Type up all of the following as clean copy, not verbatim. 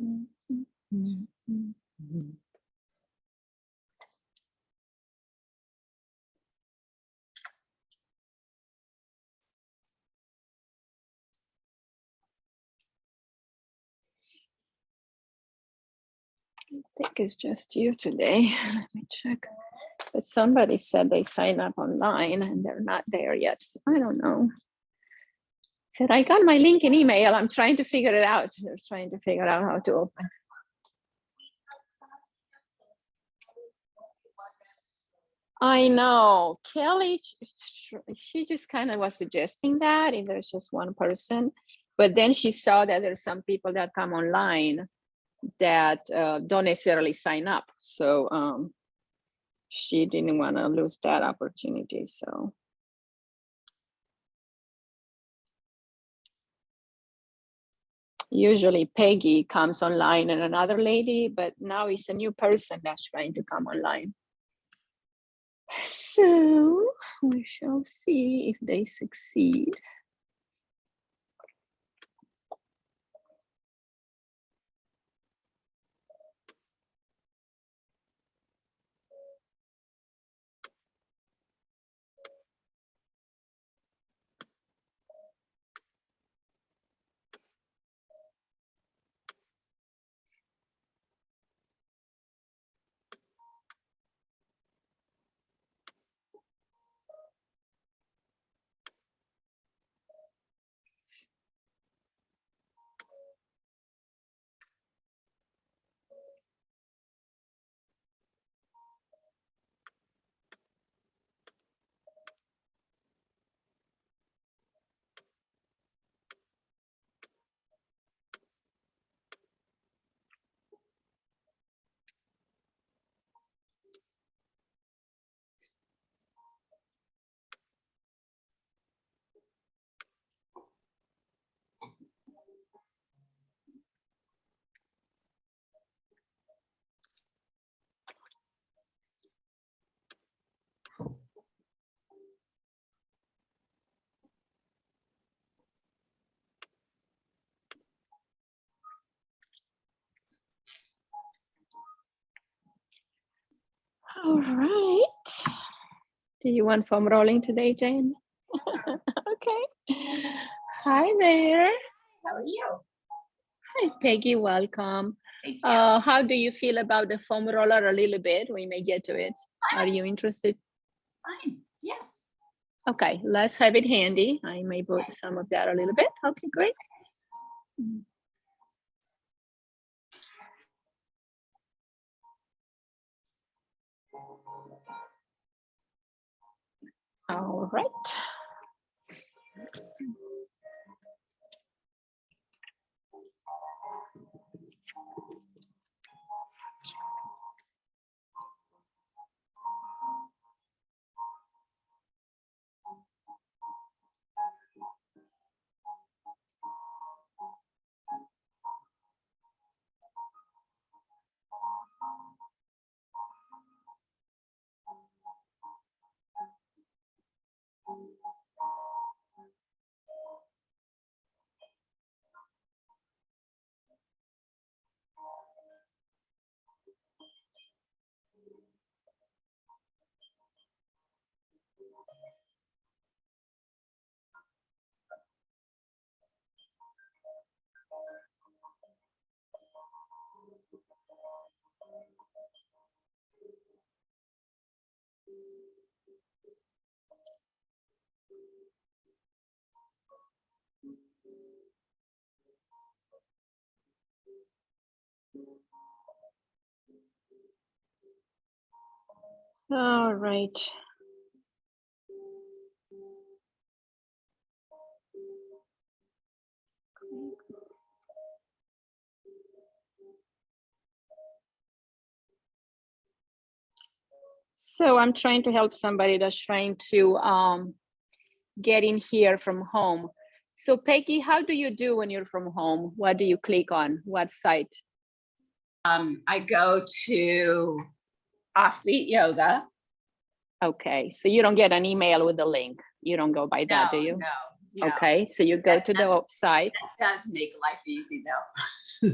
I think it's just you today. Let me check. But somebody said they signed up online and they're not there yet. So I don't know. Said, I got my link in email. I'm trying to figure it out. They're trying to figure out how to open. I know. Kelly, she just kind of was suggesting that if there's just one person. But then she saw that there's some people that come online that don't necessarily sign up. So she didn't want to lose that opportunity. So usually Peggy comes online and another lady, but now it's a new person that's trying to come online. So we shall see if they succeed. All right. Do you want foam rolling today, Jane? Okay. Hi there. How are you? Hi, Peggy. Welcome. Thank you. How do you feel about the foam roller? A little bit. We may get to it. Are you interested? Fine. Yes. Okay. Let's have it handy. I may put some of that a little bit. Okay, great. All right. All right. So I'm trying to help somebody that's trying to get in here from home. So Peggy, how do you do when you're from home? What do you click on? What site? I go to Offbeat Yoga. Okay, so you don't get an email with the link. You don't go by that, do you? No. Okay, so you go to the website. That does make life easy though.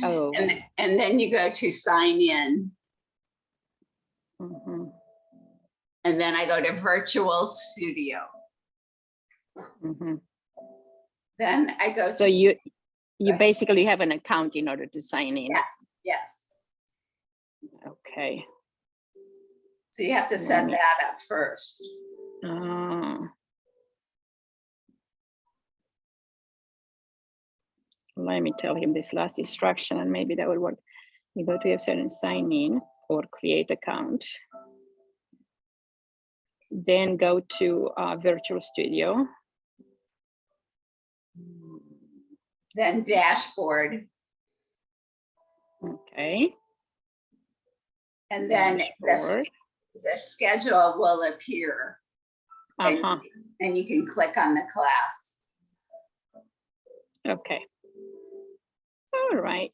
Oh. And then you go to sign in. Mm-hmm. And then I go to virtual studio. Mm-hmm. Then I go so to. you basically have an account in order to sign in. Yes, yes. Okay. So you have to set that up first. Let me tell him this last instruction and maybe that will work. You go to your website and sign in or create account. Then go to virtual studio. Then dashboard. Okay. And then the schedule will appear. Uh-huh. And you can click on the class. Okay. All right.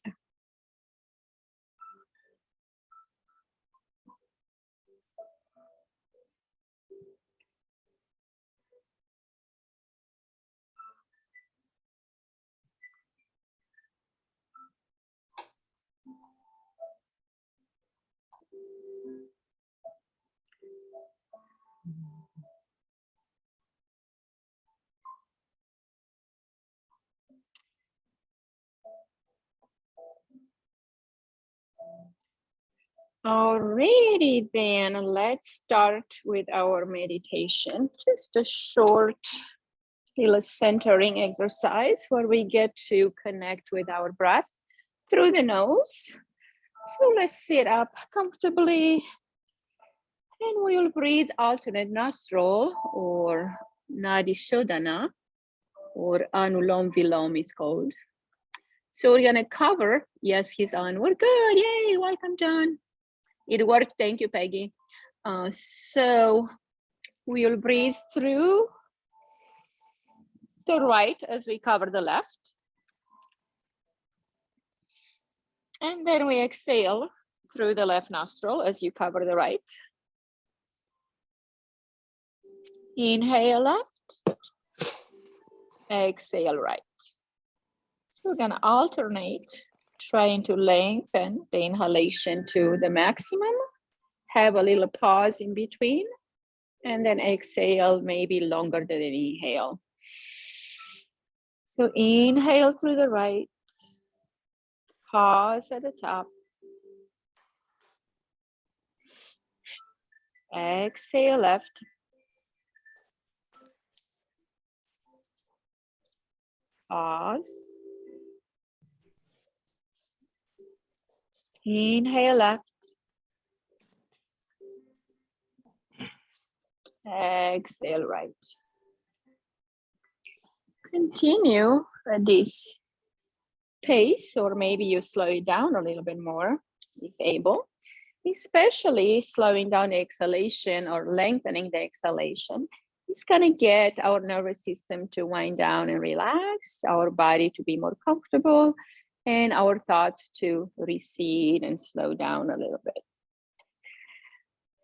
Alrighty then, let's start with our meditation. Just a short little centering exercise where we get to connect with our breath through the nose. So let's sit up comfortably and we'll breathe alternate nostril or Nadi Shodhana or Anulom Vilom it's called. So we're gonna cover, yes, he's on, we're good, yay, welcome John. It worked, thank you Peggy. So we'll breathe through the right as we cover the left. And then we exhale through the left nostril as you cover the right. Inhale left, exhale right. So we're gonna alternate, trying to lengthen the inhalation to the maximum, have a little pause in between, and then exhale maybe longer than an inhale. So inhale through the right, pause at the top. Exhale left. Pause. Inhale left. Exhale right. Continue at this pace, or maybe you slow it down a little bit more if able, especially slowing down the exhalation or lengthening the exhalation. It's going to get our nervous system to wind down and relax, our body to be more comfortable, and our thoughts to recede and slow down a little bit.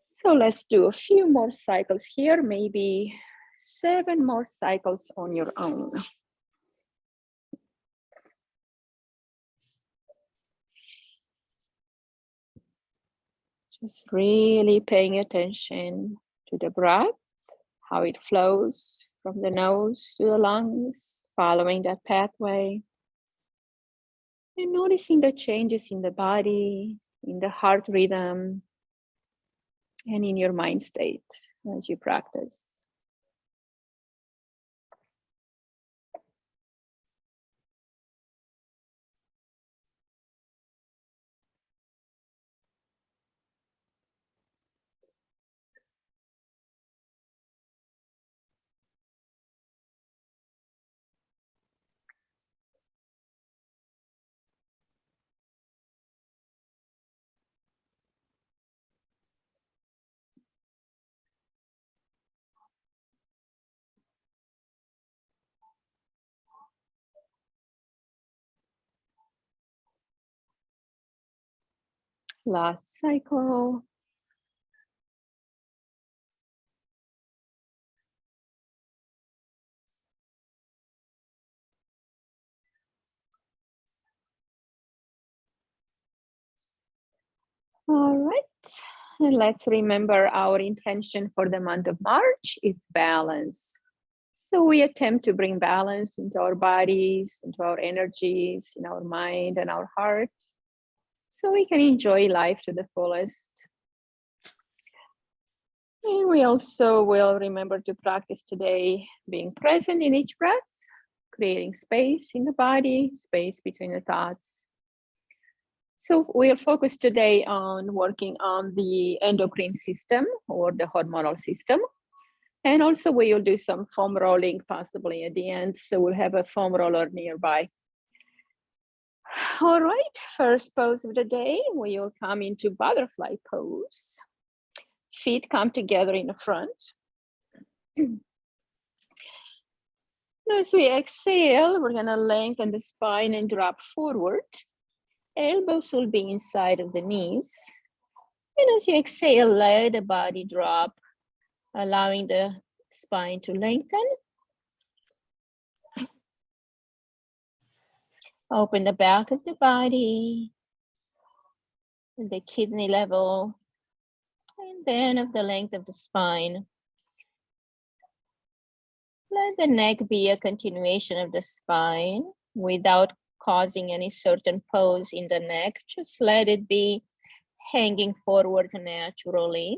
So let's do a few more cycles here, maybe 7 more cycles on your own. Just really paying attention to the breath, how it flows from the nose to the lungs, following that pathway. And noticing the changes in the body, in the heart rhythm, and in your mind state as you practice. Last cycle. All right, and let's remember our intention for the month of March. It's balance. So we attempt to bring balance into our bodies, into our energies, in our mind and our heart, so we can enjoy life to the fullest. And we also will remember to practice today being present in each breath, creating space in the body, space between the thoughts. So we'll focus today on working on the endocrine system or the hormonal system. And also we will do some foam rolling possibly at the end. So we'll have a foam roller nearby. All right, first pose of the day, we will come into butterfly pose. Feet come together in the front. As we exhale, we're gonna lengthen the spine and drop forward. Elbows will be inside of the knees. And as you exhale, let the body drop, allowing the spine to lengthen. Open the back of the body, the kidney level, and then of the length of the spine. Let the neck be a continuation of the spine without causing any certain pose in the neck. Just let it be hanging forward naturally.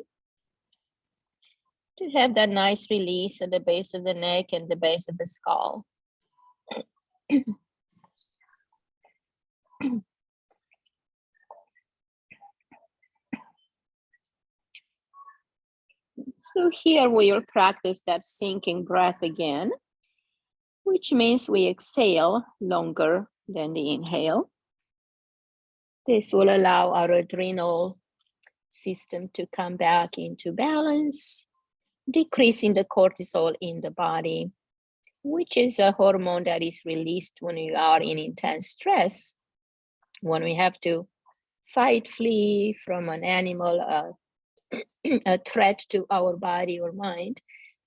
To have that nice release at the base of the neck and the base of the skull. So here we will practice that sinking breath again, which means we exhale longer than the inhale. This will allow our adrenal system to come back into balance, decreasing the cortisol in the body, which is a hormone that is released when we are in intense stress, when we have to fight, flee from an animal, a threat to our body or mind.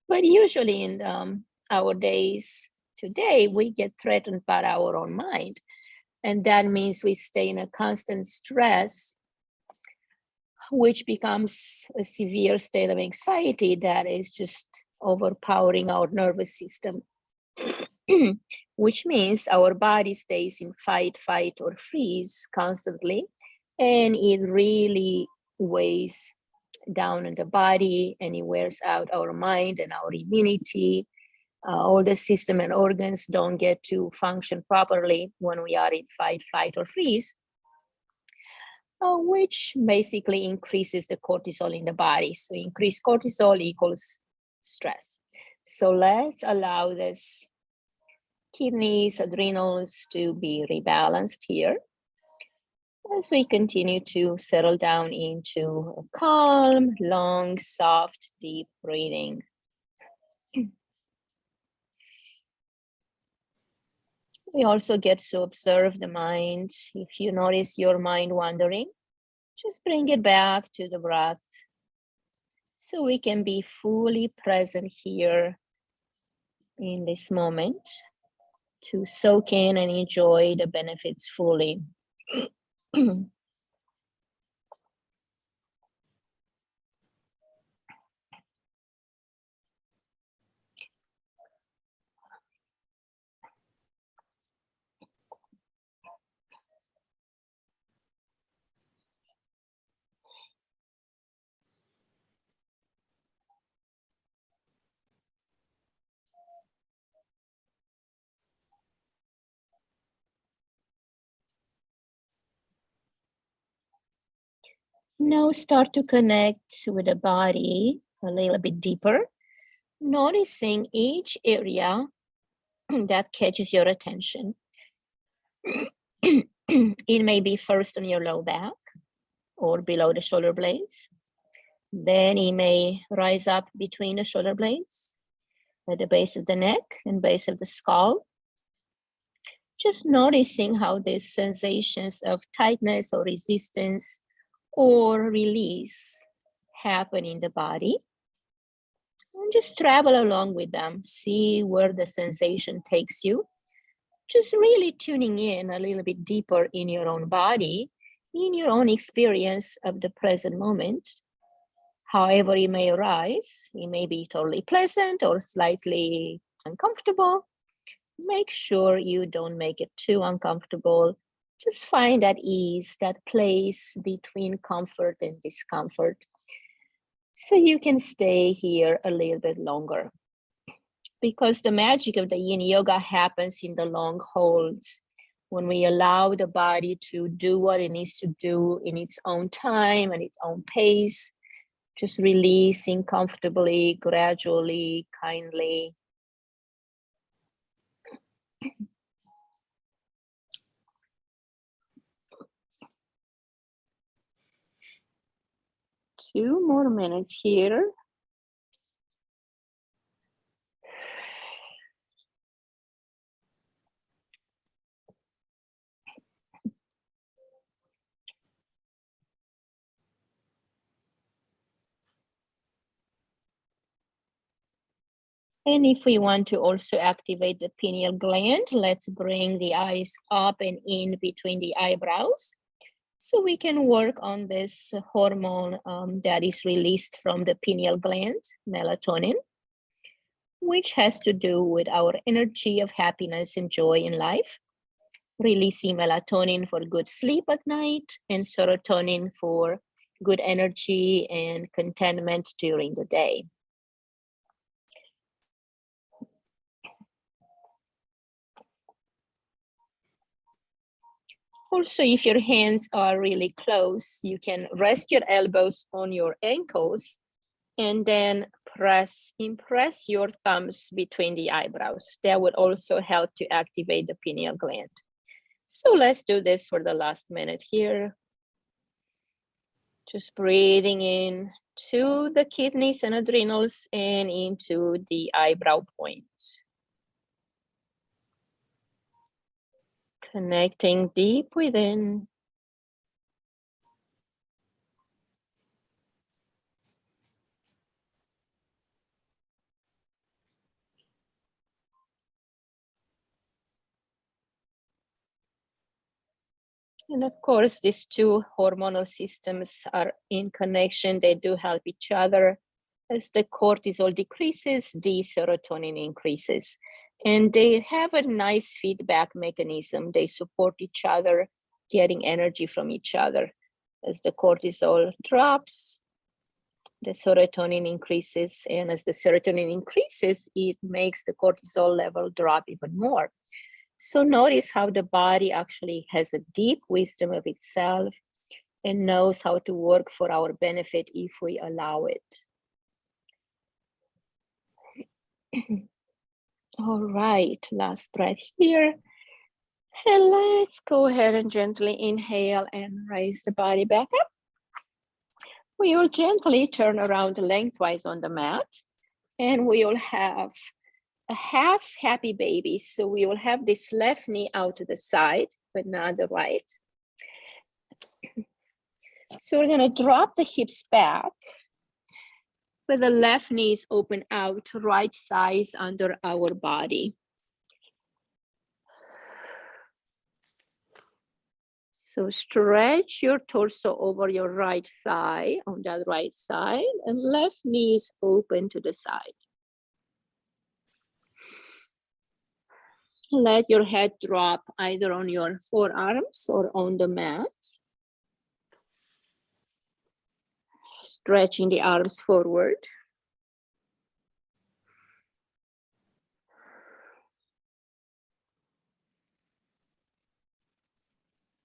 But usually in our days today, we get threatened by our own mind. And that means we stay in a constant stress, which becomes a severe state of anxiety that is just overpowering our nervous system, which means our body stays in fight, or freeze constantly. And it really weighs down on the body, and it wears out our mind and our immunity. All the system and organs don't get to function properly when we are in fight, flight, or freeze, which basically increases the cortisol in the body. So increased cortisol equals stress. So let's allow this kidneys, adrenals to be rebalanced here. As we continue to settle down into a calm, long, soft, deep breathing. We also get to observe the mind. If you notice your mind wandering, just bring it back to the breath so we can be fully present here in this moment to soak in and enjoy the benefits fully. Now start to connect with the body a little bit deeper, noticing each area that catches your attention. It may be first on your low back or below the shoulder blades. Then it may rise up between the shoulder blades at the base of the neck and base of the skull. Just noticing how these sensations of tightness or resistance or release happen in the body. And just travel along with them. See where the sensation takes you. Just really tuning in a little bit deeper in your own body in your own experience of the present moment, however it may arise. It may be totally pleasant or slightly uncomfortable. Make sure you don't make it too uncomfortable. Just find that ease, that place between comfort and discomfort, so you can stay here a little bit longer. Because the magic of the yin yoga happens in the long holds, when we allow the body to do what it needs to do in its own time and its own pace, just releasing comfortably, gradually, kindly. Two more minutes here. And if we want to also activate the pineal gland, let's bring the eyes up and in between the eyebrows. So we can work on this hormone that is released from the pineal gland, melatonin, which has to do with our energy of happiness and joy in life. Releasing melatonin for good sleep at night, and serotonin for good energy and contentment during the day. Also, if your hands are really close, you can rest your elbows on your ankles and then impress your thumbs between the eyebrows. That would also help to activate the pineal gland. So let's do this for the last minute here. Just breathing in to the kidneys and adrenals and into the eyebrow points. Connecting deep within. And of course, these two hormonal systems are in connection. They do help each other. As the cortisol decreases, the serotonin increases. And they have a nice feedback mechanism. They support each other, getting energy from each other. As the cortisol drops, the serotonin increases. And as the serotonin increases, it makes the cortisol level drop even more. So notice how the body actually has a deep wisdom of itself and knows how to work for our benefit if we allow it. All right, last breath here. And let's go ahead and gently inhale and raise the body back up. We will gently turn around lengthwise on the mat, and we will have a half happy baby. So we will have this left knee out to the side, but not the right. So we're gonna drop the hips back, with the left knee is open out, right thighs under our body. So stretch your torso over your right thigh on that right side, and left knee is open to the side. Let your head drop either on your forearms or on the mat. Stretching the arms forward.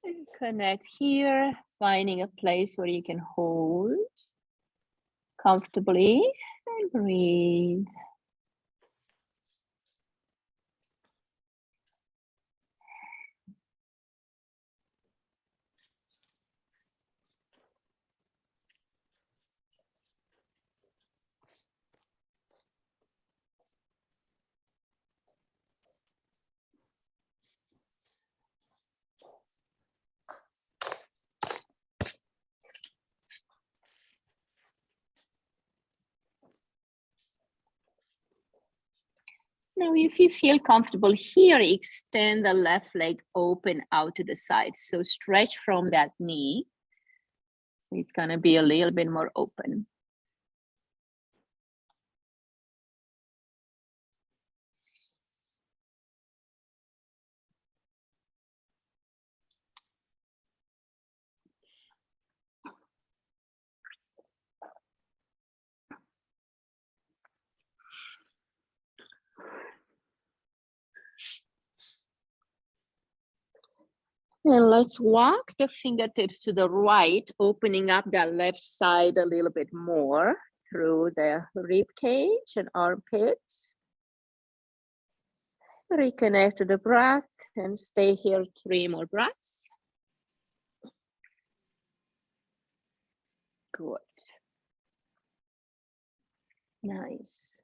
And connect here, finding a place where you can hold comfortably and breathe. Now, if you feel comfortable here, extend the left leg open out to the side. So stretch from that knee. So it's gonna be a little bit more open. And let's walk the fingertips to the right, opening up that left side a little bit more through the rib cage and armpit. Reconnect to the breath and stay here 3 more breaths. Good. Nice.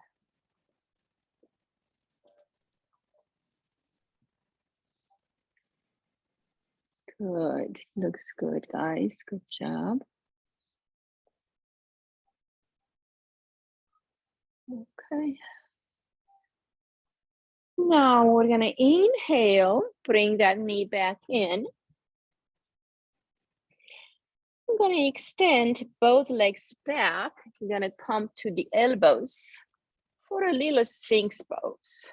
Good. Looks good, guys. Good job. Okay. Now we're going to inhale, bring that knee back in. I'm going to extend both legs back. We're going to come to the elbows for a little Sphinx pose.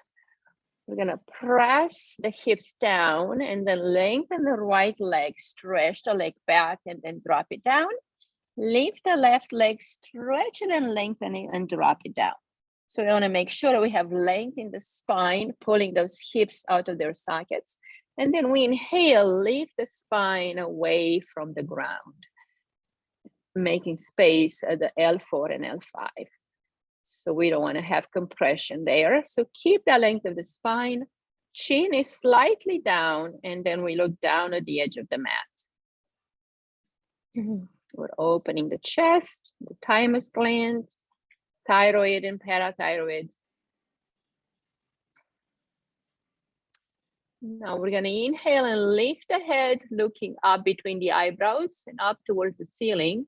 We're going to press the hips down and then lengthen the right leg, stretch the leg back and then drop it down. Lift the left leg, stretch it and lengthen it and drop it down. So we want to make sure we have length in the spine, pulling those hips out of their sockets. And then we inhale, lift the spine away from the ground, making space at the L4 and L5. So we don't want to have compression there. So keep the length of the spine. Chin is slightly down, and then we look down at the edge of the mat. We're opening the chest, the thymus gland, thyroid and parathyroid. Now we're going to inhale and lift the head, looking up between the eyebrows and up towards the ceiling.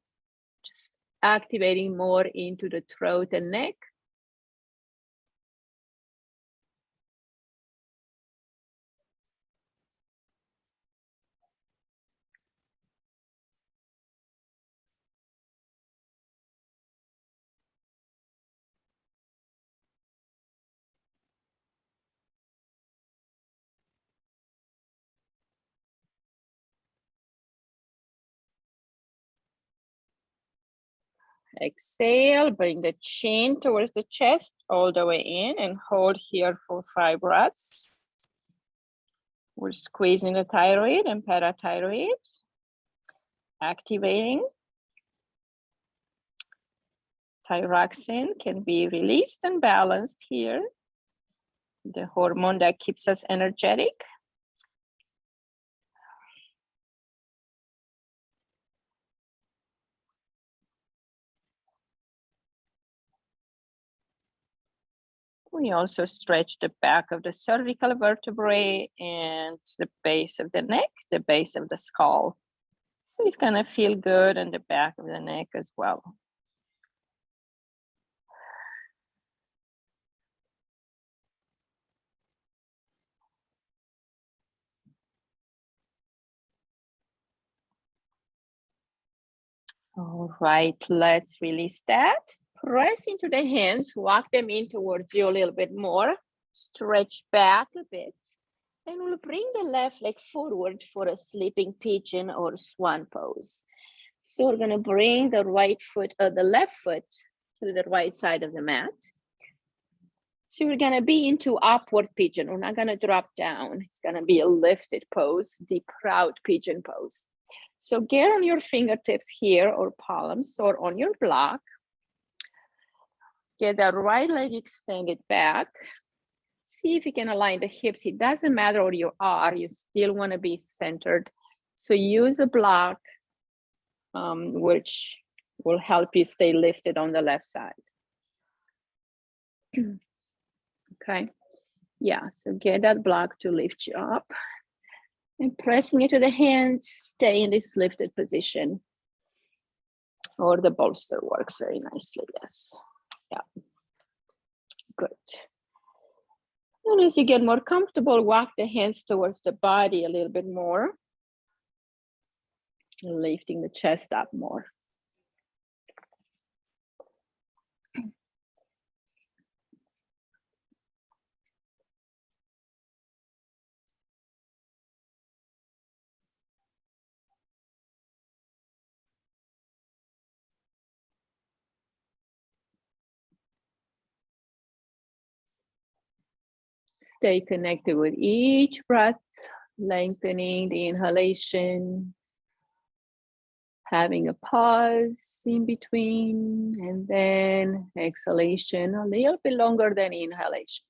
Just activating more into the throat and neck. Exhale, bring the chin towards the chest all the way in and hold here for 5 breaths. We're squeezing the thyroid and parathyroid, activating. Thyroxine can be released and balanced here. The hormone that keeps us energetic. We also stretch the back of the cervical vertebrae and the base of the neck, the base of the skull. So it's gonna feel good in the back of the neck as well. All right, let's release that. Press into the hands, walk them in towards you a little bit more. Stretch back a bit. And we'll bring the left leg forward for a sleeping pigeon or swan pose. So we're gonna bring the right foot, the left foot to the right side of the mat. So we're gonna be into upward pigeon. We're not gonna drop down. It's gonna be a lifted pose, the proud pigeon pose. So get on your fingertips here or palms or on your block. Get that right leg extended back. See if you can align the hips. It doesn't matter where you are, you still want to be centered. So use a block, which will help you stay lifted on the left side. Okay, yeah, so get that block to lift you up. And pressing it to the hands, stay in this lifted position. Or the bolster works very nicely, yes. Yeah, good. And as you get more comfortable, walk the hands towards the body a little bit more, lifting the chest up more. Stay connected with each breath, lengthening the inhalation, having a pause in between, and then exhalation a little bit longer than inhalation.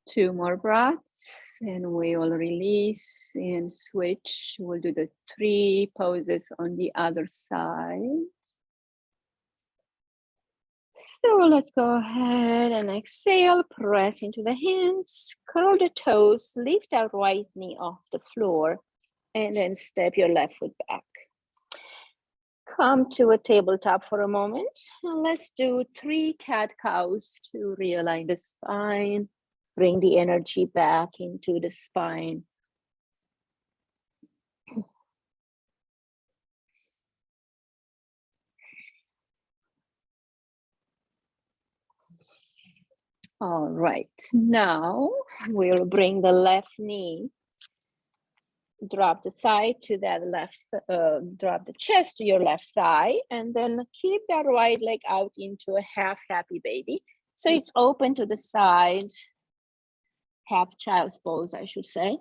Two more breaths, and we will release and switch. We'll do the 3 poses on the other side. So let's go ahead and exhale, press into the hands, curl the toes, lift our right knee off the floor, and then step your left foot back. Come to a tabletop for a moment, and let's do 3 cat-cows to realign the spine, bring the energy back into the spine. All right, now we'll bring the left knee, drop the thigh to that left, drop the chest to your left thigh, and then keep that right leg out into a half happy baby. So it's open to the side, half child's pose, I should say.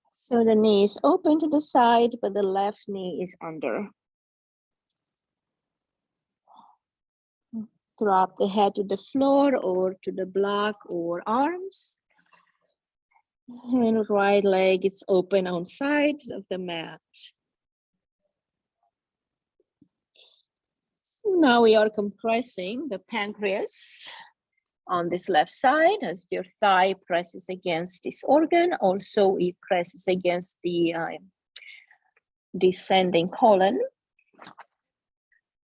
So the knee is open to the side, but the left knee is under. Drop the head to the floor or to the block or arms. And right leg is open on side of the mat. So now we are compressing the pancreas on this left side as your thigh presses against this organ. Also, it presses against the descending colon.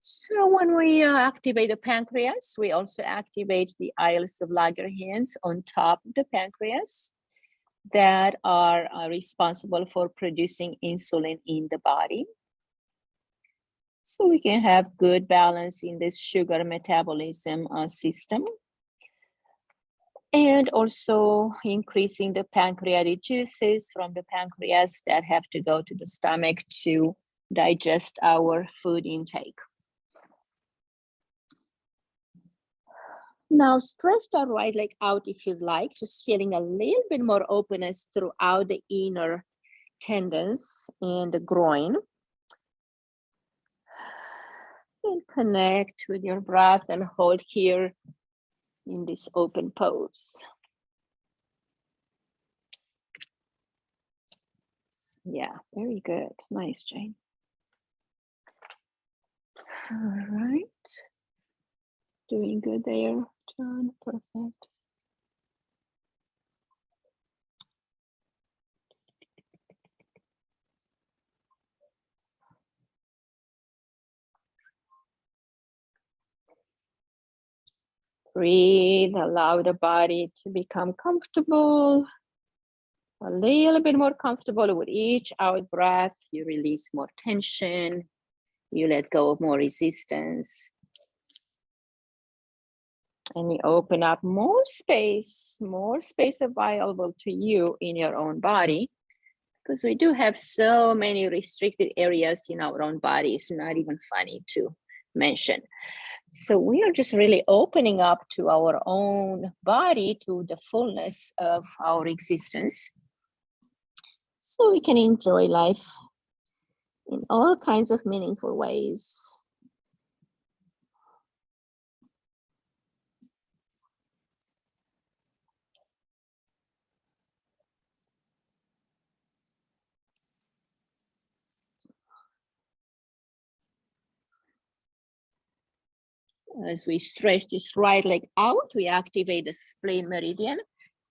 So when we activate the pancreas, we also activate the islets of Langerhans on top of the pancreas that are responsible for producing insulin in the body. So we can have good balance in this sugar metabolism system. And also increasing the pancreatic juices from the pancreas that have to go to the stomach to digest our food intake. Now stretch the right leg out if you'd like, just feeling a little bit more openness throughout the inner tendons and the groin. And connect with your breath and hold here in this open pose. Yeah, very good. Nice, Jane. All right. Doing good there, John. Perfect. Breathe, allow the body to become comfortable. A little bit more comfortable with each out breath. You release more tension. You let go of more resistance. And you open up more space available to you in your own body. Because we do have so many restricted areas in our own body. It's not even funny to mention. So we are just really opening up to our own body, to the fullness of our existence. So we can enjoy life in all kinds of meaningful ways. As we stretch this right leg out, we activate the spleen meridian.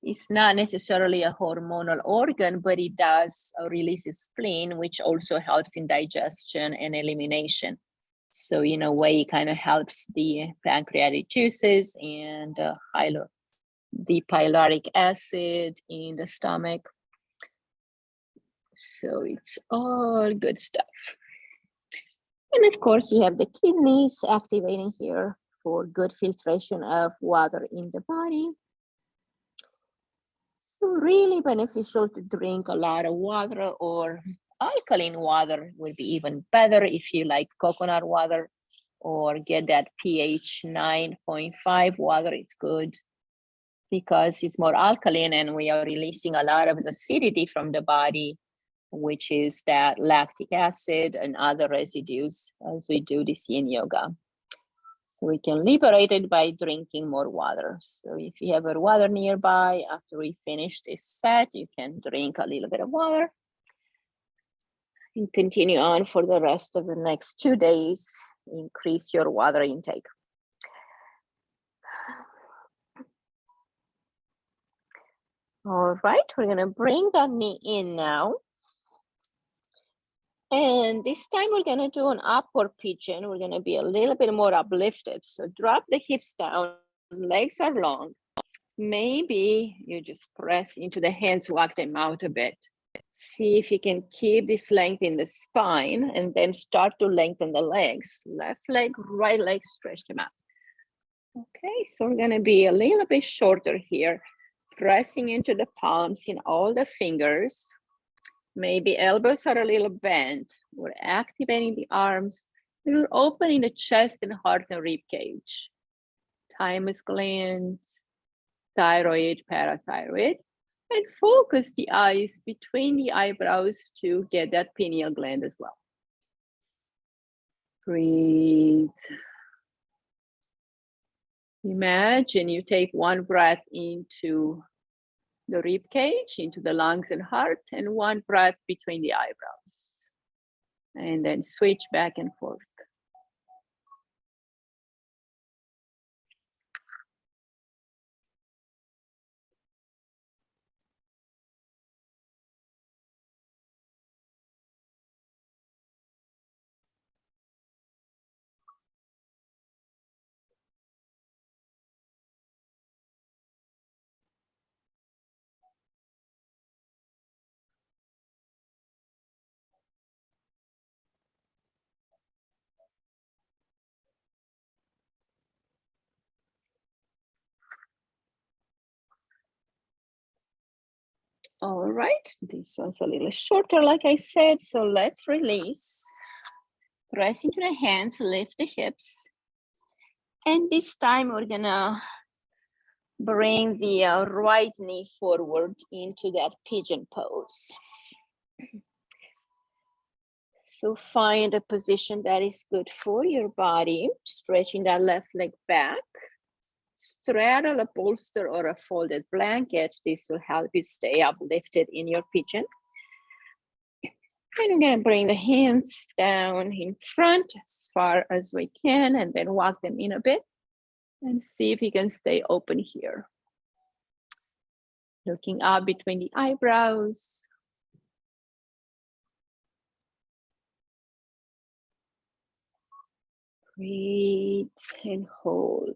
It's not necessarily a hormonal organ, but it does release spleen, which also helps in digestion and elimination. So in a way, it kind of helps the pancreatic juices and the pyloric acid in the stomach. So it's all good stuff. And of course, you have the kidneys activating here for good filtration of water in the body. So really beneficial to drink a lot of water, or alkaline water would be even better if you like coconut water, or get that pH 9.5 water. It's good because it's more alkaline and we are releasing a lot of acidity from the body, which is that lactic acid and other residues as we do this yin yoga. So we can liberate it by drinking more water. So if you have a water nearby, after we finish this set, you can drink a little bit of water and continue on for the rest of the next 2 days. Increase your water intake. All right, we're gonna bring that knee in now. And this time we're gonna do an upward pigeon. We're gonna be a little bit more uplifted. So drop the hips down, legs are long. Maybe you just press into the hands, walk them out a bit. See if you can keep this length in the spine and then start to lengthen the legs. Left leg, right leg, stretch them out. Okay, so we're gonna be a little bit shorter here, pressing into the palms in all the fingers. Maybe elbows are a little bent. We're activating the arms. We're opening the chest and heart and rib cage. Thymus gland, thyroid, parathyroid. And focus the eyes between the eyebrows to get that pineal gland as well. Breathe. Imagine you take one breath into the rib cage, into the lungs and heart, and one breath between the eyebrows. And then switch back and forth. All right, this one's a little shorter, like I said, so let's release. Press into the hands, lift the hips. And this time we're gonna bring the right knee forward into that pigeon pose. So find a position that is good for your body, stretching that left leg back. Straddle a bolster or a folded blanket. This will help you stay uplifted in your pigeon. And I'm gonna bring the hands down in front as far as we can and then walk them in a bit and see if you can stay open here. Looking up between the eyebrows. Breathe and hold.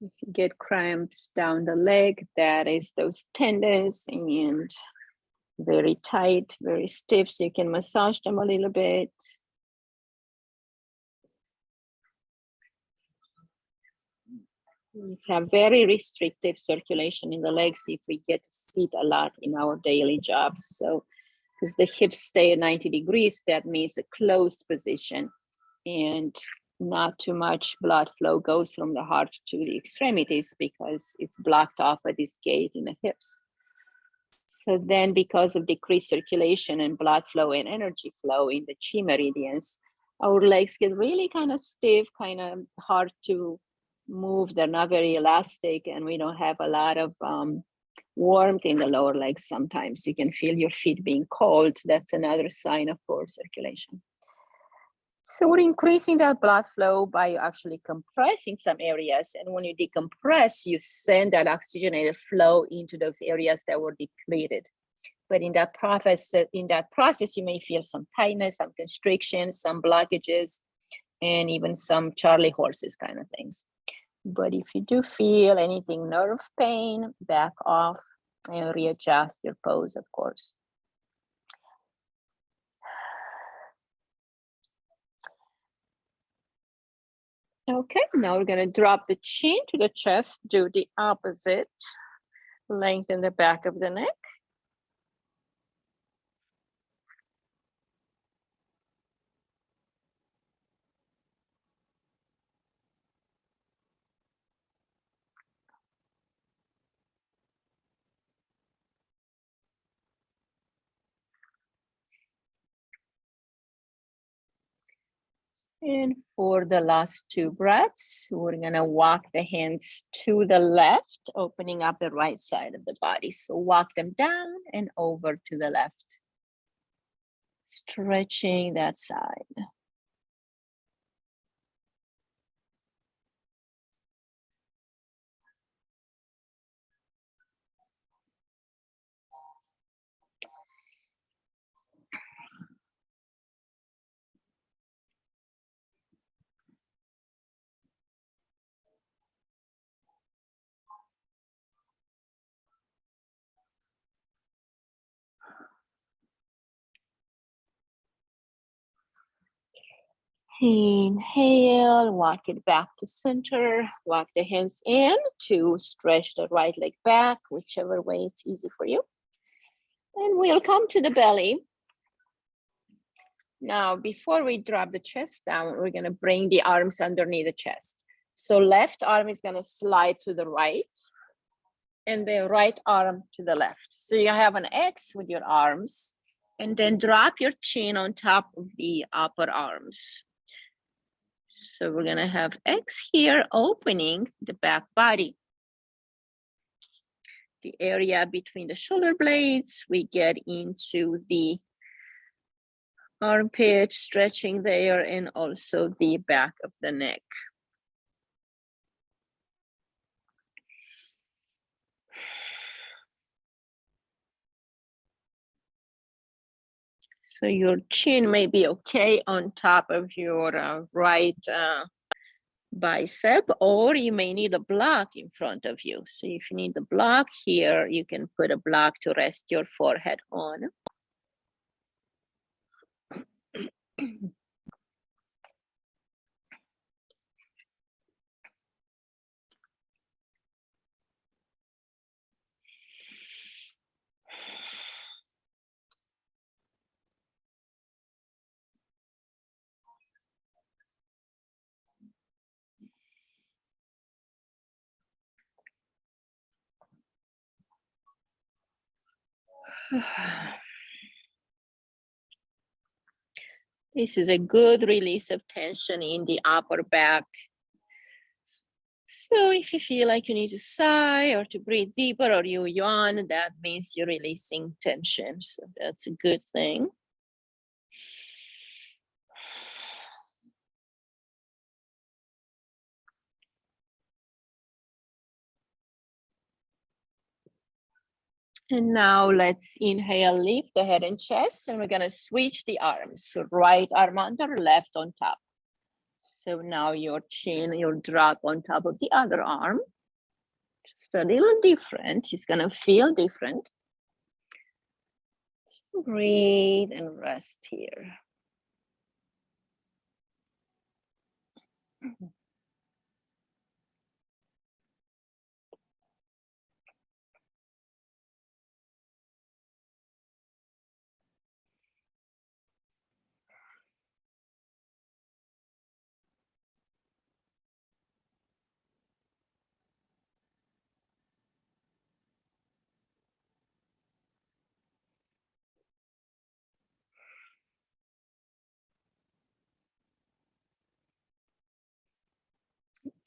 If you get cramps down the leg, that is those tendons and very tight, very stiff, so you can massage them a little bit. We have very restrictive circulation in the legs if we get to sit a lot in our daily jobs. So, because the hips stay at 90 degrees, that means a closed position and not too much blood flow goes from the heart to the extremities because it's blocked off at this gate in the hips. So then because of decreased circulation and blood flow and energy flow in the chi meridians, our legs get really kind of stiff, kind of hard to move. They're not very elastic, and we don't have a lot of warmth in the lower legs. Sometimes you can feel your feet being cold. That's another sign of poor circulation. So we're increasing that blood flow by actually compressing some areas. And when you decompress, you send that oxygenated flow into those areas that were depleted. But in that process, you may feel some tightness, some constriction, some blockages, and even some Charlie horses kind of things. But if you do feel anything, nerve pain, back off and readjust your pose, of course. Okay, now we're going to drop the chin to the chest, do the opposite. Lengthen the back of the neck. And for the last two breaths, we're going to walk the hands to the left, opening up the right side of the body. So walk them down and over to the left, stretching that side. Inhale, walk it back to center, walk the hands in to stretch the right leg back, whichever way it's easy for you. And we'll come to the belly. Now, before we drop the chest down, we're going to bring the arms underneath the chest. So left arm is going to slide to the right and the right arm to the left. So you have an X with your arms, and then drop your chin on top of the upper arms. So we're going to have X here, opening the back body. The area between the shoulder blades, we get into the armpit, stretching there, and also the back of the neck. So your chin may be okay on top of your right bicep, or you may need a block in front of you. So if you need the block here, you can put a block to rest your forehead on. This is a good release of tension in the upper back. So if you feel like you need to sigh or to breathe deeper or you yawn, that means you're releasing tension. So that's a good thing. And now let's inhale, lift the head and chest, and we're gonna switch the arms. So right arm under, left on top. So now your chin, you'll drop on top of the other arm. Just a little different, it's gonna feel different. Breathe and rest here.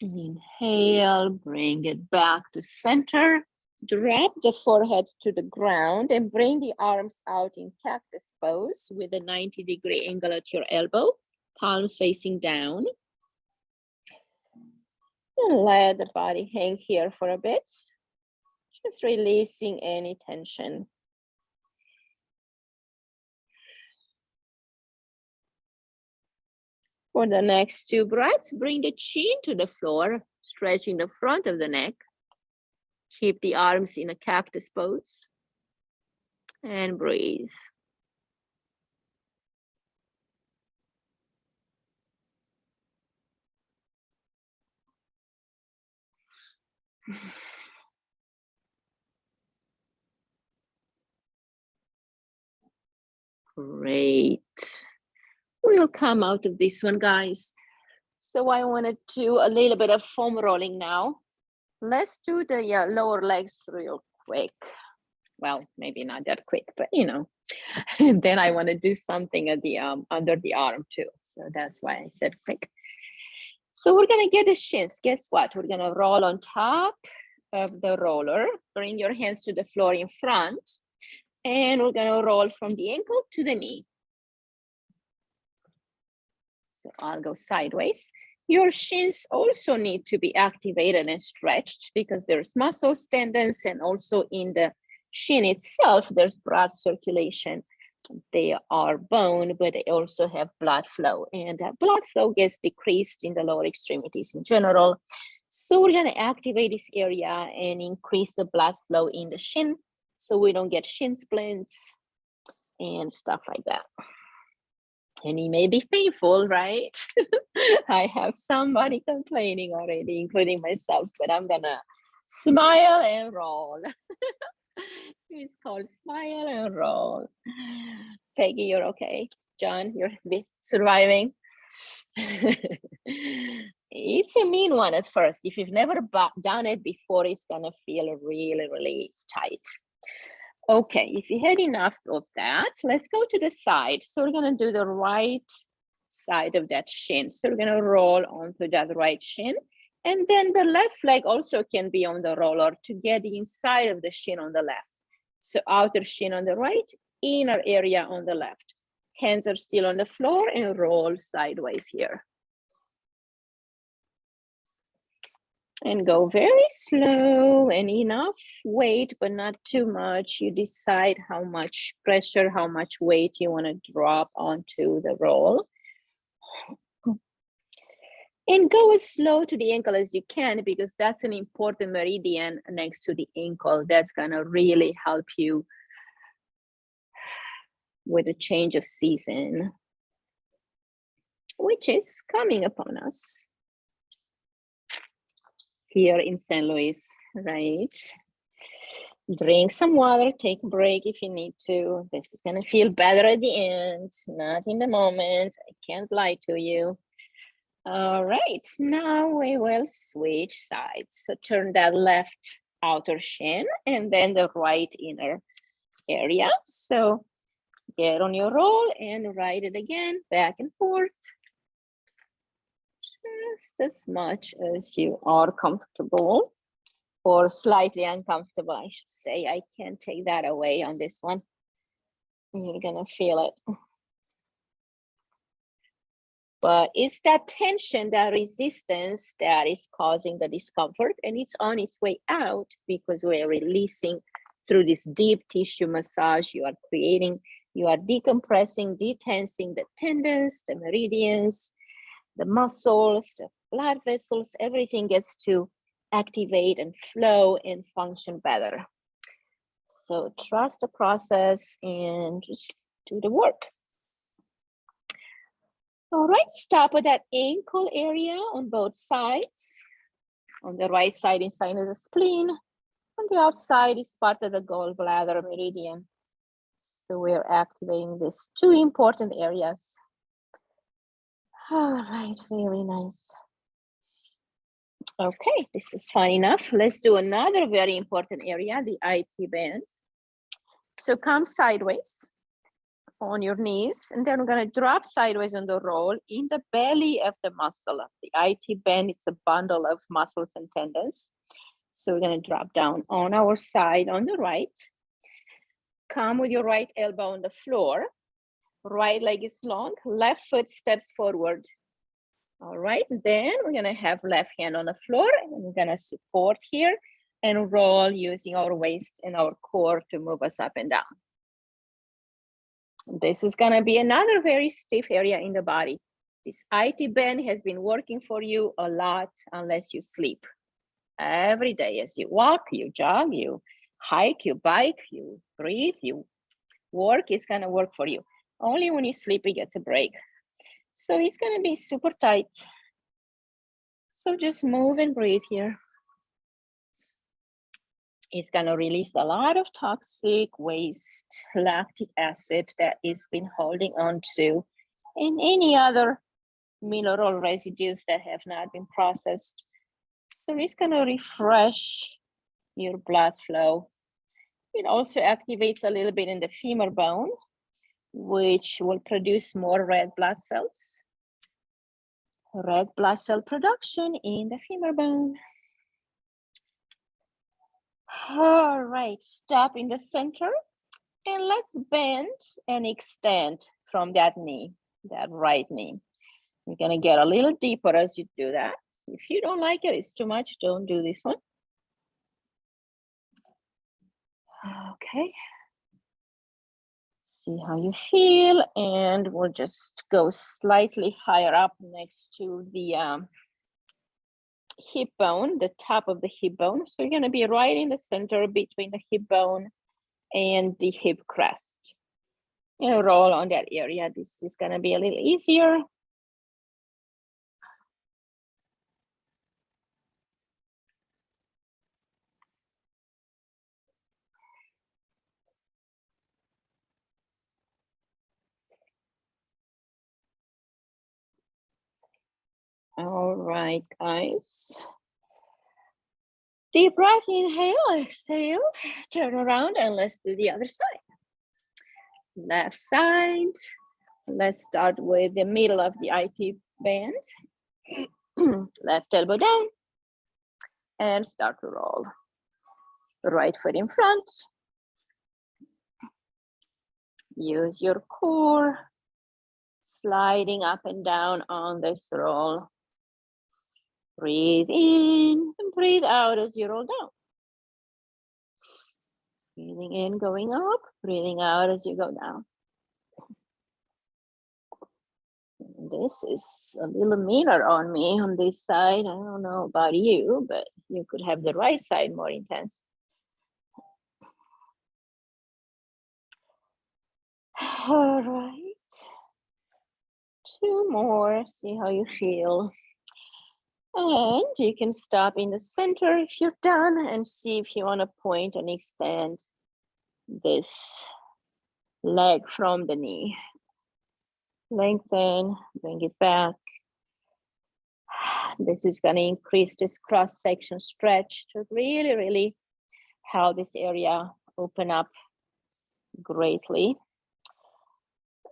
Inhale, bring it back to center. Drop the forehead to the ground and bring the arms out in cactus pose with a 90-degree angle at your elbow, palms facing down. And let the body hang here for a bit, just releasing any tension. For the next 2 breaths, bring the chin to the floor, stretching the front of the neck. Keep the arms in a cactus pose and breathe. Great. We'll come out of this one, guys. So I want to do a little bit of foam rolling now. Let's do the lower legs real quick. Well, maybe not that quick, but you know. And then I want to do something at the under the arm too. So that's why I said quick. So we're gonna get the shins. Guess what? We're gonna roll on top of the roller. Bring your hands to the floor in front. And we're gonna roll from the ankle to the knee. So I'll go sideways. Your shins also need to be activated and stretched because there's muscles, tendons, and also in the shin itself, there's blood circulation. They are bone, but they also have blood flow, and that blood flow gets decreased in the lower extremities in general. So we're going to activate this area and increase the blood flow in the shin so we don't get shin splints and stuff like that. And it may be painful, right? I have somebody complaining already, including myself, but I'm gonna smile and roll. It's called smile and roll. Peggy, you're okay. John, you're surviving. It's a mean one at first. If you've never done it before, it's gonna feel really, really tight. Okay, if you had enough of that, let's go to the side. So we're gonna do the right side of that shin. So we're gonna roll onto that right shin. And then the left leg also can be on the roller to get the inside of the shin on the left. So outer shin on the right, inner area on the left. Hands are still on the floor and roll sideways here. And go very slow and enough weight, but not too much. You decide how much pressure, how much weight you want to drop onto the roll. And go as slow to the ankle as you can, because that's an important meridian next to the ankle. That's gonna really help you with a change of season, which is coming upon us here in St. Louis, right? Drink some water, take a break if you need to. This is gonna feel better at the end, not in the moment. I can't lie to you. All right, now we will switch sides. So turn that left outer shin and then the right inner area. So get on your roll and ride it again, back and forth. Just as much as you are comfortable, or slightly uncomfortable, I should say. I can't take that away on this one. You're gonna feel it. But it's that tension, that resistance that is causing the discomfort, and it's on its way out because we're releasing through this deep tissue massage. You are creating, you are decompressing, detensing the tendons, the meridians, the muscles, the blood vessels, everything gets to activate and flow and function better. So trust the process and just do the work. All right, stop at that ankle area on both sides. On the right side, inside of the spleen. On the outside is part of the gallbladder meridian. So we're activating these two important areas. All right, very nice. Okay, this is fun enough. Let's do another very important area, the IT band. So come sideways. on your knees, and then we're going to drop sideways on the roll in the belly of the muscle of the IT band. It's a bundle of muscles and tendons. So we're going to drop down on our side on the right. Come with your right elbow on the floor. Right leg is long, left foot steps forward. All right, then we're going to have left hand on the floor, and we're going to support here and roll using our waist and our core to move us up and down. This is going to be another very stiff area in the body. This IT band has been working for you a lot unless you sleep. Every day as you walk, you jog, you hike, you bike, you breathe, you work, it's going to work for you. Only when you sleep, it gets a break. So it's going to be super tight. So just move and breathe here. It's going to release a lot of toxic waste, lactic acid that it's been holding on to, and any other mineral residues that have not been processed. So it's going to refresh your blood flow. It also activates a little bit in the femur bone, which will produce more red blood cells. Red blood cell production in the femur bone. All right, stop in the center, and let's bend and extend from that knee, that right knee. You're gonna get a little deeper as you do that. If you don't like it, it's too much, don't do this one. Okay. See how you feel, and we'll just go slightly higher up next to the hip bone, the top of the hip bone. So you're going to be right in the center between the hip bone and the hip crest. You know, roll on that area. This is going to be a little easier. All right, guys. Deep breath, inhale, exhale, turn around, and let's do the other side. Left side. Let's start with the middle of the IT band. Left elbow down, and start to roll. Right foot in front. Use your core, sliding up and down on this roll. Breathe in and breathe out as you roll down. Breathing in, going up, breathing out as you go down. This is a little meaner on me on this side. I don't know about you, but you could have the right side more intense. All right. 2 more, see how you feel. And you can stop in the center if you're done and see if you want to point and extend this leg from the knee. Lengthen, bring it back. This is going to increase this cross-section stretch to really, really help this area open up greatly.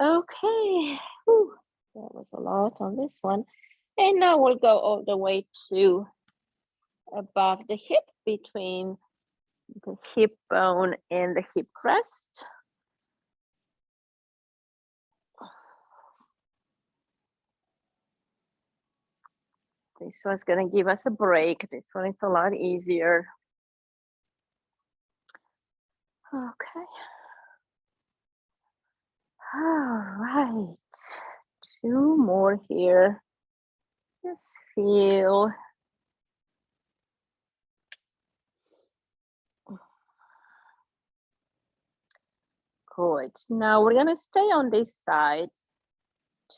Okay, whew, that was a lot on this one. And now we'll go all the way to above the hip, between the hip bone and the hip crest. This one's going to give us a break. This one is a lot easier. Okay. All right. 2 more here. Just feel. Good. Now we're going to stay on this side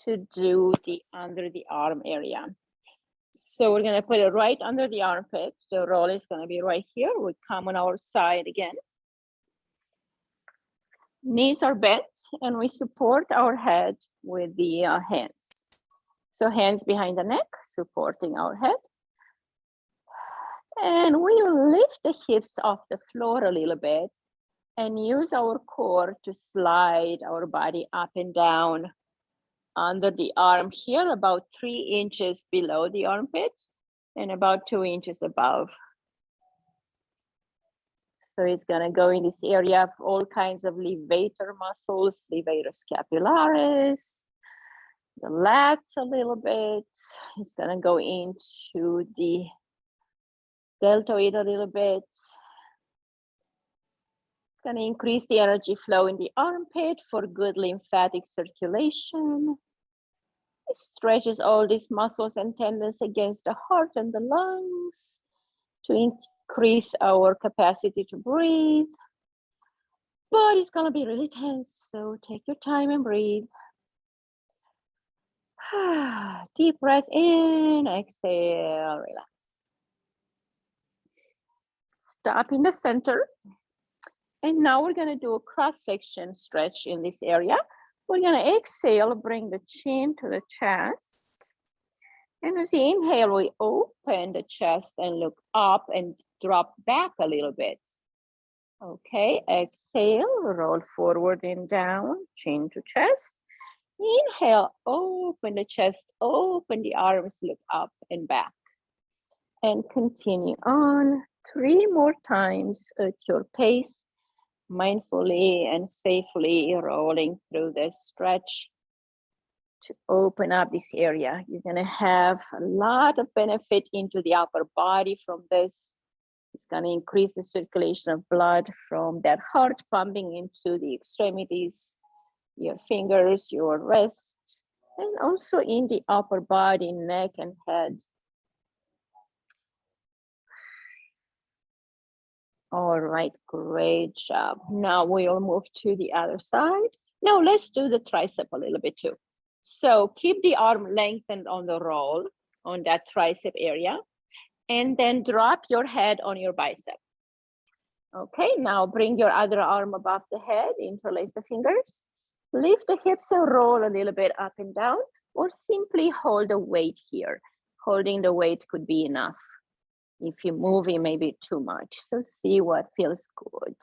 to do the under the arm area. So we're going to put it right under the armpit. The roll is going to be right here. We come on our side again. Knees are bent, and we support our head with the hands. So hands behind the neck, supporting our head. And we will lift the hips off the floor a little bit and use our core to slide our body up and down under the arm here, about 3 inches below the armpit and about 2 inches above. So it's gonna go in this area of all kinds of levator muscles, levator scapularis, the lats a little bit. It's gonna go into the deltoid a little bit. It's gonna increase the energy flow in the armpit for good lymphatic circulation. It stretches all these muscles and tendons against the heart and the lungs to increase our capacity to breathe. But it's gonna be really tense, so take your time and breathe. Deep breath in, exhale, relax. Stop in the center. And now we're gonna do a cross-section stretch in this area. We're gonna exhale, bring the chin to the chest. And as you inhale, we open the chest and look up and drop back a little bit. Okay, exhale, roll forward and down, chin to chest. Inhale, open the chest, open the arms, look up and back. And continue on 3 more times at your pace, mindfully and safely rolling through this stretch to open up this area. You're gonna have a lot of benefit into the upper body from this. It's gonna increase the circulation of blood from that heart pumping into the extremities, your fingers, your wrists, and also in the upper body, neck and head. All right, great job. Now we'll move to the other side. Now let's do the tricep a little bit too. So keep the arm lengthened on the roll on that tricep area, and then drop your head on your bicep. Okay, now bring your other arm above the head, interlace the fingers, lift the hips and roll a little bit up and down, or simply hold the weight here. Holding the weight could be enough. If you move, it may be too much. So see what feels good.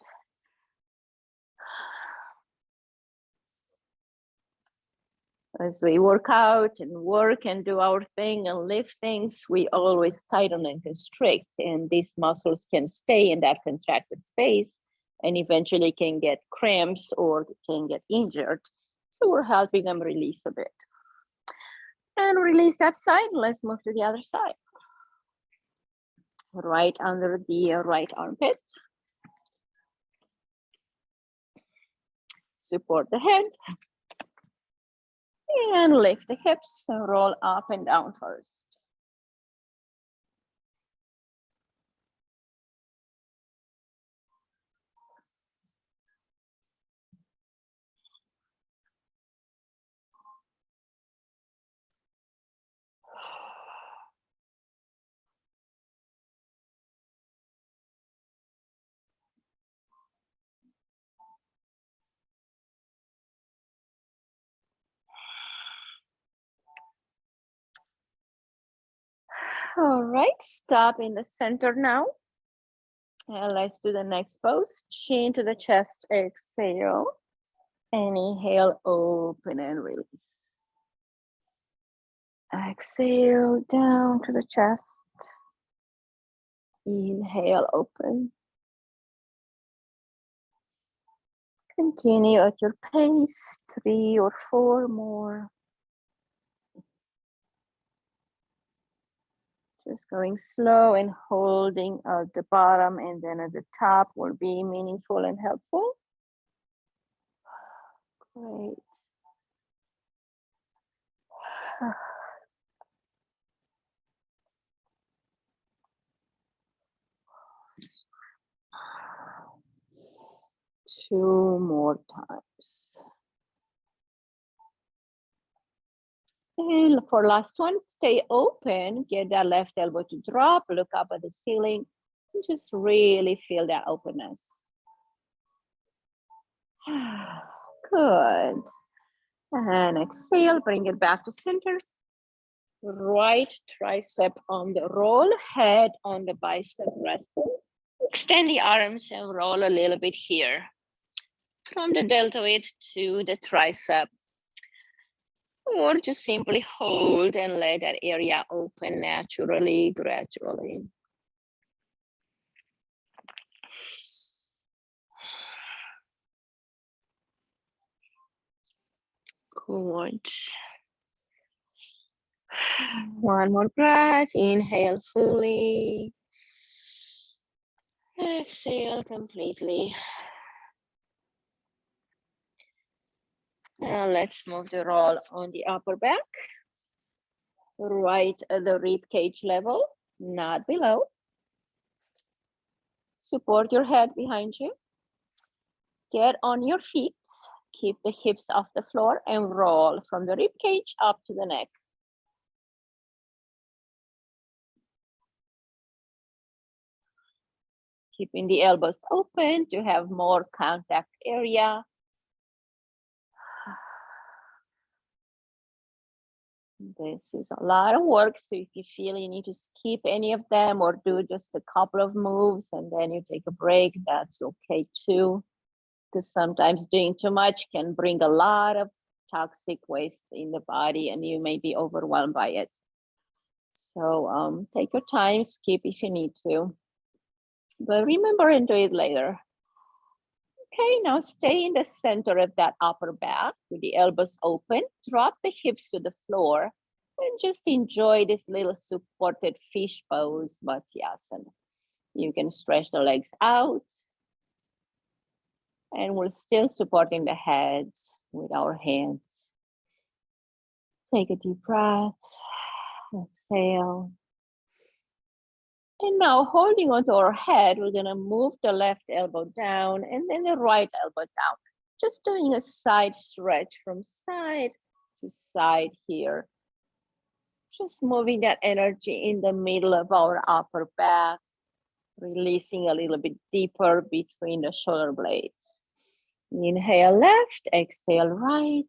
As we work out and work and do our thing and lift things, we always tighten and constrict, and these muscles can stay in that contracted space and eventually can get cramps or can get injured. So we're helping them release a bit. And release that side. Let's move to the other side. Right under the right armpit. Support the head. And lift the hips and roll up and down first. All right, stop in the center now. And let's do the next pose. Chin to the chest, exhale. And inhale, open and release. Exhale, down to the chest. Inhale, open. Continue at your pace, 3 or 4 more. Just going slow and holding at the bottom, and then at the top will be meaningful and helpful. Great. Two more times. And for last one, stay open, get that left elbow to drop, look up at the ceiling, and just really feel that openness. Good. And exhale, bring it back to center. Right tricep on the roll, head on the bicep resting. Extend the arms and roll a little bit here. from the deltoid to the tricep. Or just simply hold and let that area open naturally, gradually. Good. One more breath. Inhale fully. Exhale completely. And let's move the roll on the upper back. Right at the rib cage level, not below. Support your head behind you. Get on your feet. Keep the hips off the floor and roll from the rib cage up to the neck. Keeping the elbows open to have more contact area. This is a lot of work, so if you feel you need to skip any of them or do just a couple of moves and then you take a break, that's okay too. Because sometimes doing too much can bring a lot of toxic waste in the body and you may be overwhelmed by it. So take your time, skip if you need to. But remember and do it later. Okay, now stay in the center of that upper back with the elbows open. Drop the hips to the floor and just enjoy this little supported fish pose, Vatsayasana. You can stretch the legs out and we're still supporting the head with our hands. Take a deep breath, exhale. And now holding onto our head, we're gonna move the left elbow down and then the right elbow down. Just doing a side stretch from side to side here. Just moving that energy in the middle of our upper back, releasing a little bit deeper between the shoulder blades. Inhale left, exhale right.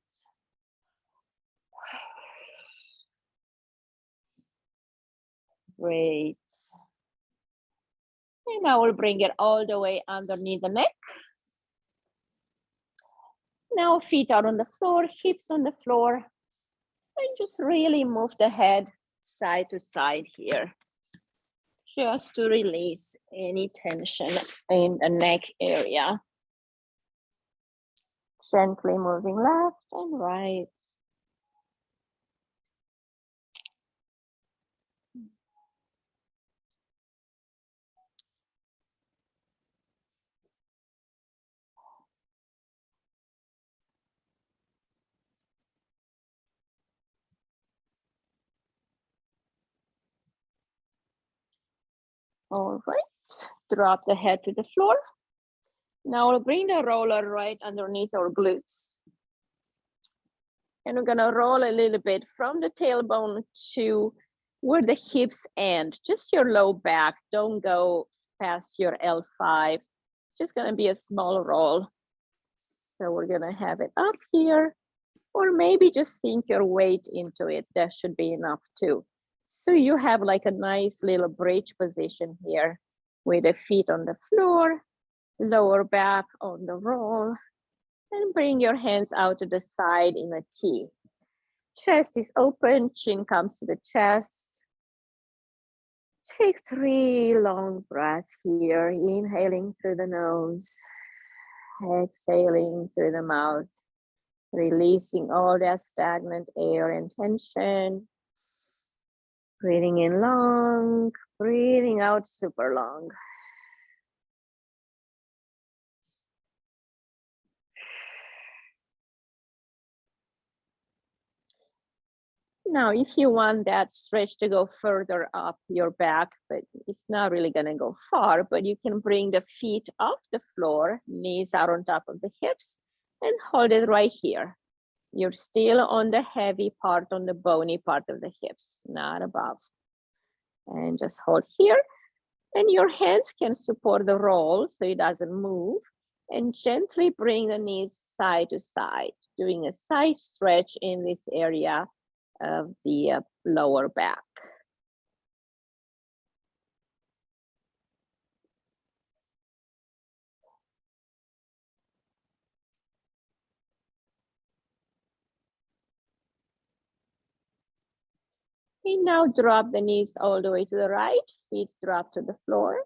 Great. And now we'll bring it all the way underneath the neck. Now feet out on the floor, hips on the floor. And just really move the head side to side here. Just to release any tension in the neck area. Gently moving left and right. All right, drop the head to the floor. Now we'll bring the roller right underneath our glutes. And we're gonna roll a little bit from the tailbone to where the hips end, just your low back. Don't go past your L5. Just gonna be a small roll. So we're gonna have it up here, or maybe just sink your weight into it. That should be enough too. So you have like a nice little bridge position here with the feet on the floor, lower back on the roll, and bring your hands out to the side in a T. Chest is open, chin comes to the chest. Take 3 long breaths here, inhaling through the nose, exhaling through the mouth, releasing all that stagnant air and tension. Breathing in long, breathing out super long. Now, if you want that stretch to go further up your back, but it's not really gonna go far, but you can bring the feet off the floor, knees out on top of the hips, and hold it right here. You're still on the heavy part, on the bony part of the hips, not above. And just hold here. And your hands can support the roll so it doesn't move. And gently bring the knees side to side, doing a side stretch in this area of the lower back. And now drop the knees all the way to the right, feet drop to the floor.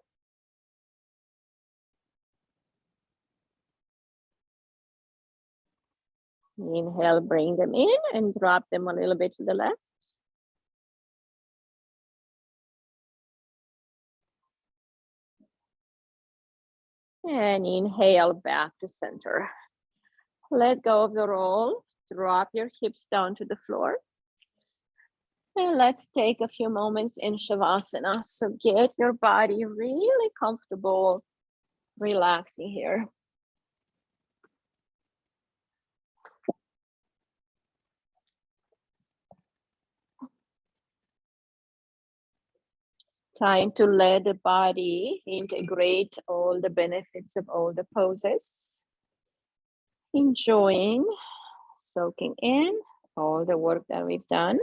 Inhale, bring them in and drop them a little bit to the left. And inhale back to center. Let go of the roll. Drop your hips down to the floor. And let's take a few moments in Shavasana. So get your body really comfortable, relaxing here. Time to let the body integrate all the benefits of all the poses. Enjoying, soaking in all the work that we've done.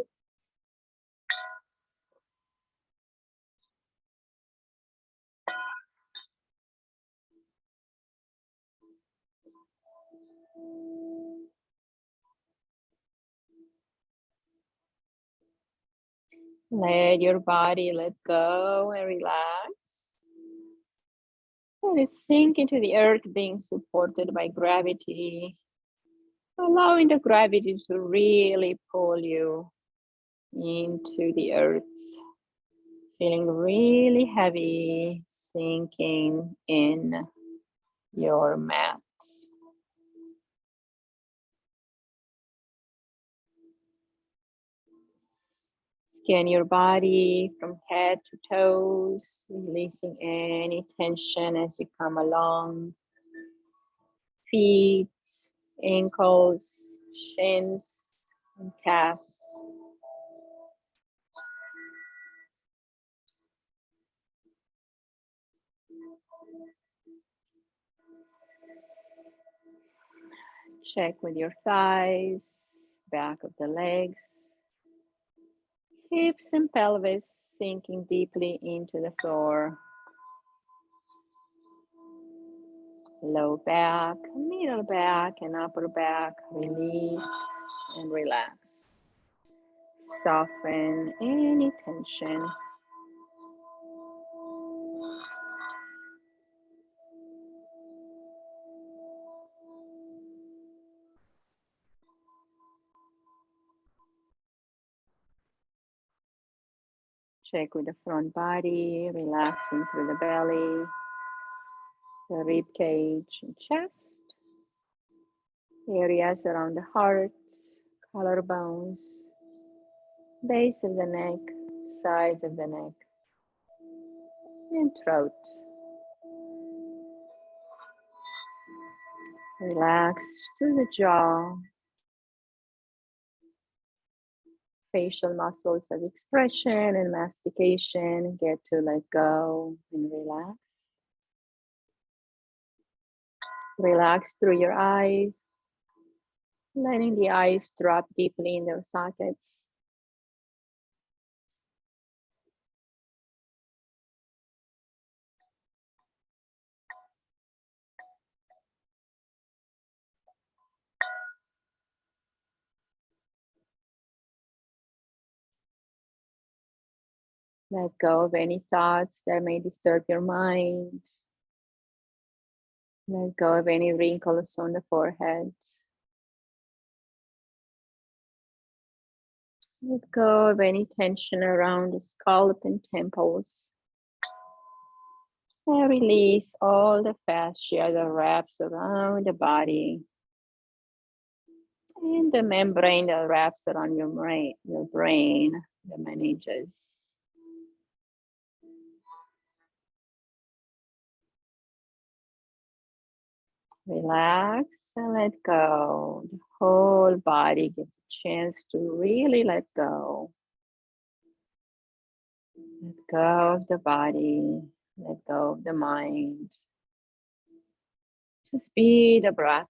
Let your body let go and relax. Let it sink into the earth, being supported by gravity. Allowing the gravity to really pull you into the earth. Feeling really heavy, sinking in your mat. Scan your body from head to toes, releasing any tension as you come along. Feet, ankles, shins, and calves. Check with your thighs, back of the legs. Hips and pelvis sinking deeply into the floor. Low back, middle back, and upper back. Release and relax. Soften any tension. Check with the front body, relaxing through the belly, the rib cage and chest, areas around the heart, collarbones, base of the neck, sides of the neck, and throat. Relax through the jaw, facial muscles of expression and mastication. Get to let go and relax. Relax through your eyes, letting the eyes drop deeply in their sockets. Let go of any thoughts that may disturb your mind. Let go of any wrinkles on the forehead. Let go of any tension around the scalp and temples. And release all the fascia that wraps around the body. And the membrane that wraps around your brain, the meninges. Relax and let go. The whole body gets a chance to really let go. Let go of the body. Let go of the mind. Just be the breath.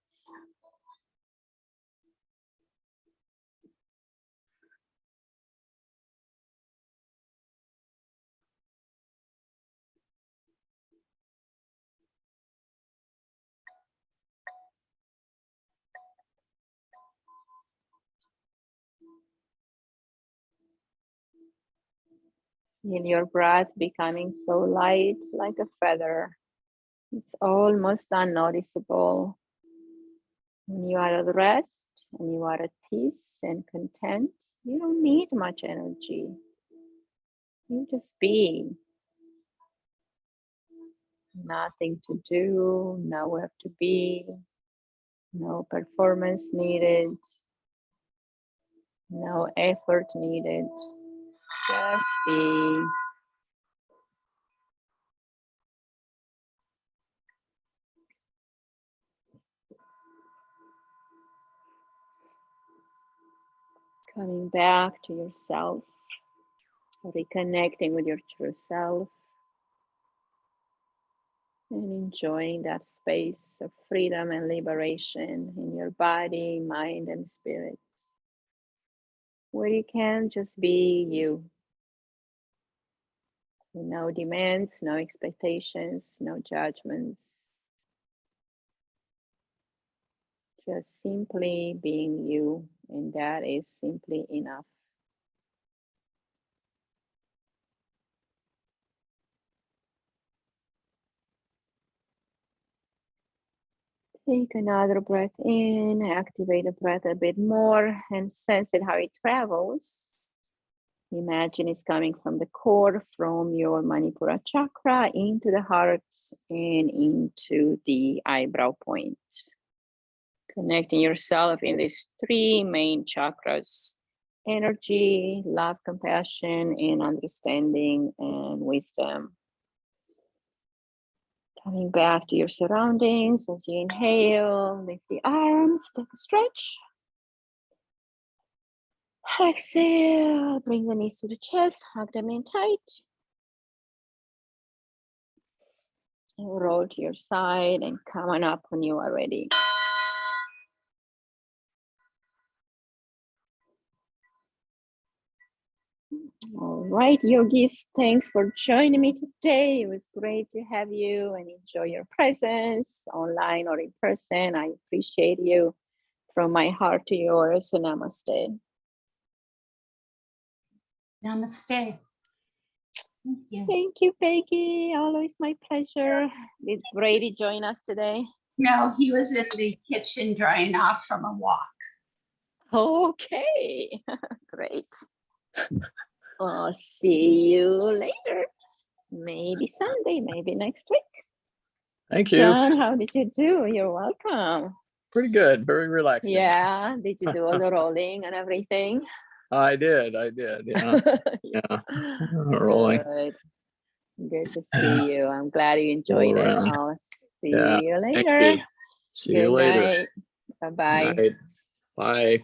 In your breath becoming so light like a feather. It's almost unnoticeable. When you are at rest and you are at peace and content, you don't need much energy. You just be. Nothing to do, nowhere to be, no performance needed, no effort needed. Just be. Coming back to yourself, reconnecting with your true self, and enjoying that space of freedom and liberation in your body, mind, and spirit, where you can just be you. No demands, no expectations, no judgments. Just simply being you, and that is simply enough. Take another breath in, activate the breath a bit more and sense it how it travels. Imagine it's coming from the core, from your Manipura chakra into the heart and into the eyebrow point. Connecting yourself in these three main chakras: energy, love, compassion, and understanding and wisdom. Coming back to your surroundings as you inhale, lift the arms, take a stretch. Exhale, bring the knees to the chest, hug them in tight. And roll to your side and come on up when you are ready. All right, yogis, thanks for joining me today. It was great to have you and enjoy your presence online or in person. I appreciate you. From my heart to yours, namaste. Namaste. Thank you. Thank you, Peggy. Always my pleasure. Did Brady join us today? No, he was in the kitchen drying off from a walk. Okay, great. I'll see you later. Maybe Sunday, maybe next week. Thank you. John, how did you do? You're welcome. Pretty good. Very relaxing. Yeah, did you do all the rolling and everything? I did. Yeah. Yeah. Rolling. Good to see you. I'm glad you enjoyed it. I'll see Yeah. you Thank later. you. See you later. Night. Bye-bye. Night. Bye.